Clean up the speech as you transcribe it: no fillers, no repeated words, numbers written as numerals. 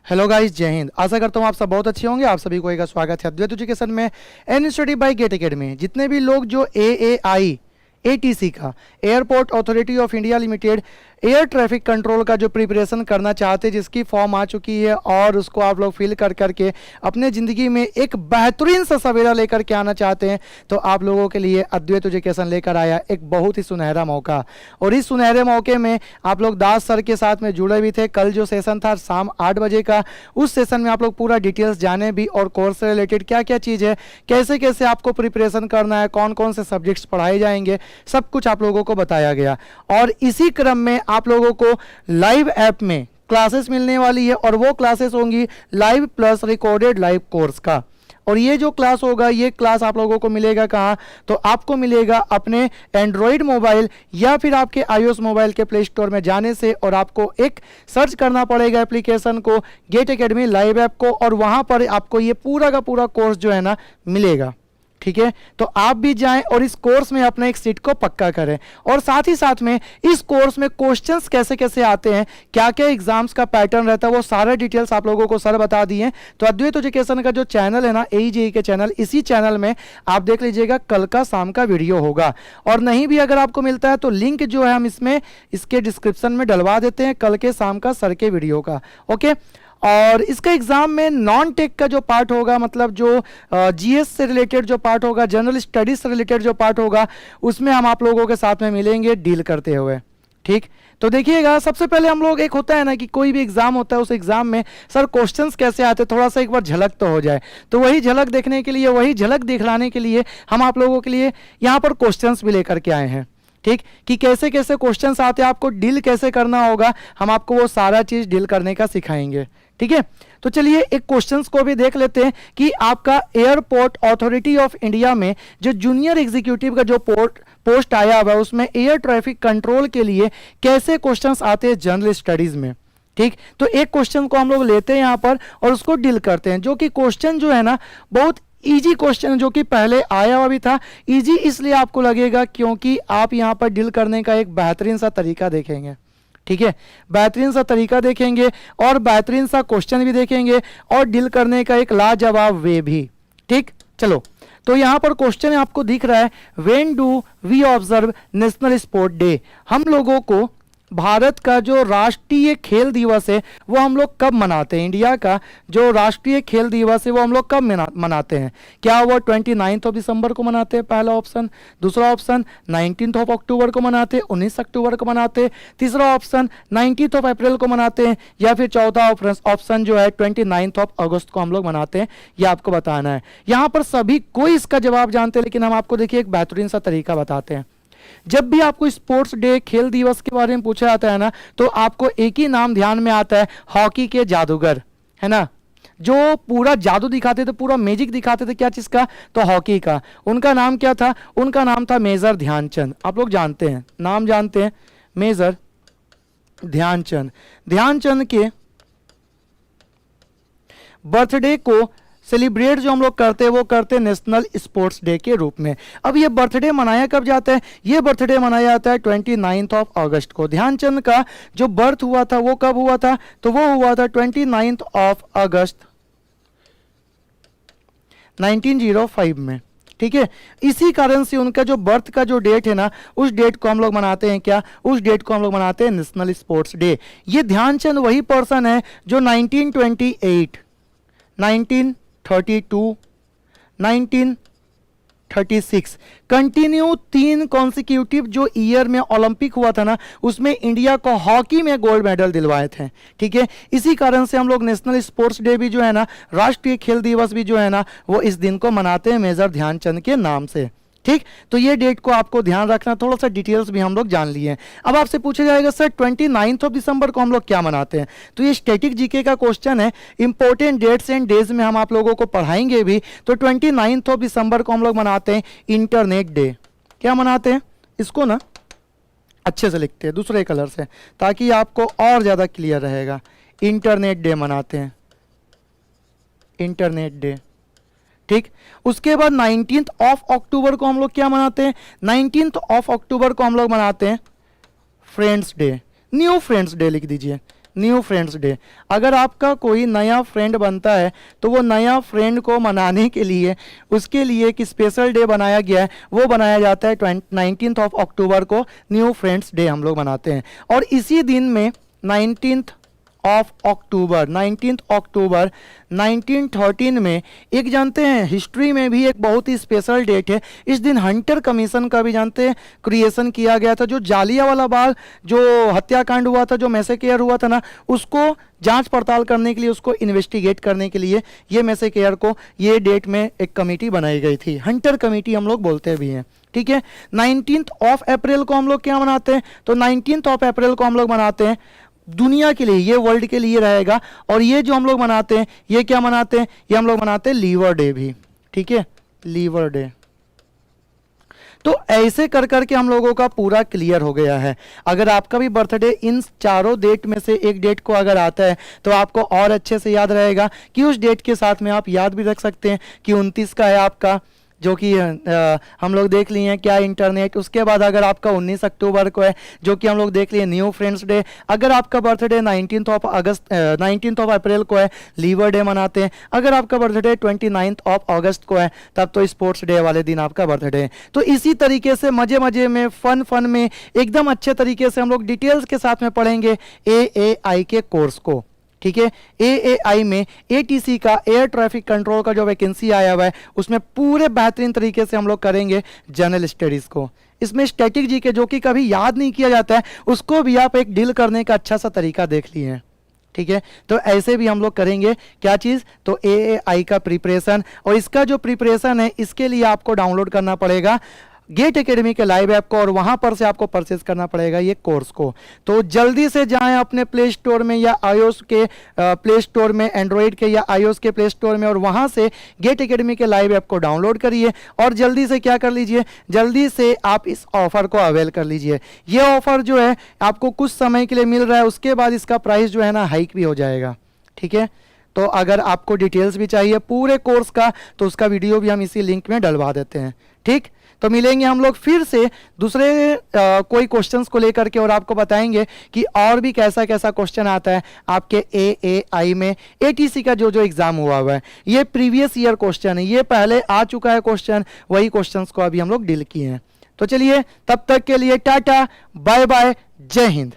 Hello guys, जय हिंद। आशा करता हूँ आप सब बहुत अच्छे होंगे। आप सभी को एक स्वागत है अद्वैत एजुकेशन में and study by gate academy. जितने भी लोग जो AAI ATC का airport authority of India limited air traffic control का जो प्रिपरेशन करना चाहते हैं, जिसकी फॉर्म आ चुकी है और उसको आप लोग फिल कर करके अपने ज़िंदगी में एक बेहतरीन सा सवेरा लेकर के आना चाहते हैं, तो आप लोगों के लिए अद्वैत एजुकेशन लेकर आया एक बहुत ही सुनहरा मौका। और इस सुनहरे मौके में आप लोग दास सर के साथ में जुड़े भी थे। कल जो सेशन था शाम 8 बजे का, उस सेशन में आप लोग पूरा डिटेल्स जाने भी और कोर्स से रिलेटेड क्या क्या चीज़ है, कैसे कैसे आपको प्रिपरेशन करना है, कौन कौन से सब्जेक्ट्स पढ़ाए जाएंगे, सब कुछ आप लोगों को बताया गया। और इसी क्रम में आप लोगों को लाइव ऐप में क्लासेस मिलने वाली है और वो क्लासेस होंगी live plus recorded live course का। और ये जो क्लास होगा, ये क्लास आप लोगों को मिलेगा कहाँ, तो आपको मिलेगा अपने एंड्रॉयड मोबाइल या फिर आपके iOS मोबाइल के प्ले स्टोर में जाने से, और आपको एक सर्च करना पड़ेगा एप्लीकेशन को, गेट एकेडमी लाइव ऐप को, और वहाँ पर आपको ये पूरा का पूरा कोर्स जो है ना मिलेगा। ठीक है, तो आप भी जाएं और इस कोर्स में अपना एक सीट को पक्का करें। और साथ ही साथ में इस कोर्स में क्वेश्चंस कैसे कैसे आते हैं, क्या क्या एग्जाम्स का पैटर्न रहता है, वो सारे डिटेल्स आप लोगों को सर बता दिए। तो अद्वैत एजुकेशन का जो चैनल है ना, AEJE के चैनल, इसी चैनल में आप देख लीजिएगा, कल का शाम का वीडियो होगा। और नहीं भी अगर आपको मिलता है तो लिंक जो है हम इसमें इसके डिस्क्रिप्शन में डलवा देते हैं कल के शाम का सर के वीडियो का। ओके, और इसका एग्जाम में नॉन टेक का जो पार्ट होगा, मतलब जो GS से रिलेटेड जो पार्ट होगा, जनरल स्टडीज से रिलेटेड जो पार्ट होगा, उसमें हम आप लोगों के साथ में मिलेंगे डील करते हुए। ठीक, तो देखिएगा, सबसे पहले हम लोग, एक होता है ना कि कोई भी एग्जाम होता है, उस एग्जाम में सर क्वेश्चंस कैसे आते हैं, थोड़ा सा एक बार झलक तो हो जाए। तो वही झलक देखने के लिए, वही झलक दिखलाने के लिए हम आप लोगों के लिए यहाँ पर क्वेश्चंस भी लेकर के आए हैं। ठीक, कि कैसे कैसे क्वेश्चंस आते हैं, आपको डील कैसे करना होगा, हम आपको वो सारा चीज डील करने का सिखाएंगे। ठीक है, तो चलिए एक क्वेश्चंस को भी देख लेते हैं कि आपका एयरपोर्ट अथॉरिटी ऑफ इंडिया में जो जूनियर एग्जीक्यूटिव का जो पोस्ट आया हुआ है, उसमें एयर ट्रैफिक कंट्रोल के लिए कैसे क्वेश्चंस आते हैं जनरल स्टडीज में। ठीक, तो एक क्वेश्चन को हम लोग लेते हैं यहाँ पर और उसको डील करते हैं, जो कि क्वेश्चन जो है ना बहुत इजी क्वेश्चन, जो कि पहले आया हुआ भी था। इजी इसलिए आपको लगेगा क्योंकि आप यहाँ पर डील करने का एक बेहतरीन सा तरीका देखेंगे। ठीक है, बेहतरीन सा तरीका देखेंगे और बेहतरीन सा क्वेश्चन भी देखेंगे और डील करने का एक लाजवाब वे भी। ठीक, चलो, तो यहाँ पर क्वेश्चन आपको दिख रहा है, when do we observe national sport day. हम लोगों को भारत का जो राष्ट्रीय खेल दिवस है वो हम लोग कब मनाते हैं, इंडिया का जो राष्ट्रीय खेल दिवस है वो हम लोग कब मनाते हैं। क्या वो 29 दिसंबर को मनाते हैं, पहला ऑप्शन। दूसरा ऑप्शन 19 अक्टूबर को मनाते हैं, 19 अक्टूबर को मनाते हैं। तीसरा ऑप्शन 19 अप्रैल को मनाते हैं, या फिर चौथा ऑप्शन जो है 29 अगस्त को हम लोग मनाते हैं। ये आपको बताना है। यहाँ पर सभी कोई इसका जवाब जानते हैं, लेकिन हम आपको देखिए एक बेहतरीन सा तरीका बताते हैं। जब भी आपको स्पोर्ट्स डे, खेल दिवस के बारे में पूछा जाता है ना, तो आपको एक ही नाम ध्यान में आता है, हॉकी के जादूगर, है ना, जो पूरा जादू दिखाते थे, पूरा मैजिक दिखाते थे, क्या चीज का, तो हॉकी का। उनका नाम क्या था, उनका नाम था मेजर ध्यानचंद। आप लोग जानते हैं, नाम जानते हैं, मेजर ध्यानचंद। ध्यानचंद के बर्थडे को सेलिब्रेट जो हम लोग करते हैं वो करते हैं नेशनल स्पोर्ट्स डे के रूप में। अब ये बर्थडे मनाया कब जाता है, ये बर्थडे मनाया जाता है 29 अगस्त को। ध्यानचंद का जो बर्थ हुआ था वो कब हुआ था, तो वो हुआ था 29 अगस्त 1905 में। ठीक है, इसी कारण से उनका जो बर्थ का जो डेट है ना, उस डेट को हम लोग मनाते हैं क्या, उस डेट को हम लोग मनाते हैं नेशनल स्पोर्ट्स डे। ये ध्यानचंद वही पर्सन है जो 1928, 1932, 1936 कंटिन्यू 3 कॉन्सिक्यूटिव जो ईयर में ओलंपिक हुआ था ना, उसमें इंडिया को हॉकी में गोल्ड मेडल दिलवाए थे। ठीक है, इसी कारण से हम लोग नेशनल स्पोर्ट्स डे भी जो है ना, राष्ट्रीय खेल दिवस भी जो है ना, वो इस दिन को मनाते हैं मेजर ध्यानचंद के नाम से। ठीक, तो ये डेट को आपको ध्यान रखना। थोड़ा सा डिटेल्स भी हम लोग जान लिए हैं। अब आपसे पूछा जाएगा सर 29 दिसंबर को हम लोग क्या मनाते हैं, तो ये स्टैटिक जीके का क्वेश्चन है। इंपॉर्टेंट डेट्स एंड डेज में हम आप लोगों को पढ़ाएंगे भी। तो 29 दिसंबर को हम लोग मनाते हैं इंटरनेट डे। क्या मनाते हैं, इसको ना अच्छे से लिखते हैं दूसरे कलर से, ताकि आपको और ज़्यादा क्लियर रहेगा। इंटरनेट डे मनाते हैं, इंटरनेट डे। ठीक, उसके बाद 19 अक्टूबर को हम लोग क्या मनाते हैं, 19 अक्टूबर को हम लोग मनाते हैं friends day. New friends day लिख दीजिए, न्यू फ्रेंड्स डे। अगर आपका कोई नया फ्रेंड बनता है तो वो नया फ्रेंड को मनाने के लिए उसके लिए एक स्पेशल डे बनाया गया है, वो बनाया जाता है 19 अक्टूबर को न्यू फ्रेंड्स डे हम लोग मनाते हैं। और इसी दिन में 19 अक्टूबर 1913 में एक जानते हैं हिस्ट्री में भी एक बहुत ही स्पेशल डेट है, इस दिन हंटर कमीशन का भी जानते हैं क्रिएशन किया गया था। जो जालियांवाला बाग जो हत्याकांड हुआ था, जो मैसेकेयर हुआ था ना, उसको जांच पड़ताल करने के लिए, उसको इन्वेस्टिगेट करने के लिए ये मैसेकेयर को ये डेट में एक कमेटी बनाई गई थी, हंटर कमेटी हम लोग बोलते भी हैं। ठीक है, 19 अप्रैल को हम लोग क्या मनाते हैं, तो 19 अप्रैल को हम लोग मनाते हैं दुनिया के लिए, ये वर्ल्ड के लिए रहेगा। और ये जो हम लोग मनाते हैं, ये क्या मनाते हैं, ये हम लोग मनाते हैं लीवर डे भी। ठीक है, लीवर डे। तो ऐसे कर करके हम लोगों का पूरा क्लियर हो गया है। अगर आपका भी बर्थडे इन चारों डेट में से एक डेट को अगर आता है तो आपको और अच्छे से याद रहेगा कि उस डेट के साथ में आप याद भी रख सकते हैं कि 29 का है आपका, जो कि हम लोग देख लिए हैं क्या, इंटरनेट। उसके बाद अगर आपका 19 अक्टूबर को है, जो कि हम लोग देख लिए न्यू फ्रेंड्स डे। अगर आपका बर्थडे 19 अप्रैल को है, लीवर डे मनाते हैं। अगर आपका बर्थडे 29 अगस्त को है, तब तो स्पोर्ट्स डे वाले दिन आपका बर्थडे है। तो इसी तरीके से मजे मजे में, फन में, एकदम अच्छे तरीके से हम लोग डिटेल्स के साथ में पढ़ेंगे AAI के कोर्स को। ठीक है, AAI में ATC का एयर ट्रैफिक कंट्रोल का जो वैकेंसी आया हुआ है, उसमें पूरे बेहतरीन तरीके से हम लोग करेंगे जनरल स्टडीज़ को। इसमें स्टैटिक जी के जो कि कभी याद नहीं किया जाता है, उसको भी आप एक डील करने का अच्छा सा तरीका देख लिए हैं। ठीक है, तो ऐसे भी हम लोग करेंगे क्या चीज़, तो AAI का प्रिपरेशन। और इसका जो प्रिपरेशन है, इसके लिए आपको डाउनलोड करना पड़ेगा गेट एकेडमी के लाइव ऐप को, और वहां पर से आपको परचेज करना पड़ेगा ये कोर्स को। तो जल्दी से जाएं अपने प्ले स्टोर में या iOS के प्ले स्टोर में, एंड्रॉयड के या iOS के प्ले स्टोर में, और वहां से गेट एकेडमी के लाइव ऐप को डाउनलोड करिए। और जल्दी से क्या कर लीजिए, जल्दी से आप इस ऑफर को अवेल कर लीजिए। ये ऑफर जो है आपको कुछ समय के लिए मिल रहा है, उसके बाद इसका प्राइस जो है ना हाइक भी हो जाएगा। ठीक है, तो अगर आपको डिटेल्स भी चाहिए पूरे कोर्स का, तो उसका वीडियो भी हम इसी लिंक में डलवा देते हैं। ठीक, तो मिलेंगे हम लोग फिर से दूसरे कोई क्वेश्चंस को लेकर के, और आपको बताएंगे कि और भी कैसा कैसा क्वेश्चन आता है आपके AAI में। ATC का जो जो एग्जाम हुआ है, ये प्रीवियस ईयर क्वेश्चन है, ये पहले आ चुका है क्वेश्चन, वही क्वेश्चंस को अभी हम लोग डील किए हैं। तो चलिए, तब तक के लिए टाटा, बाय बाय, जय हिंद।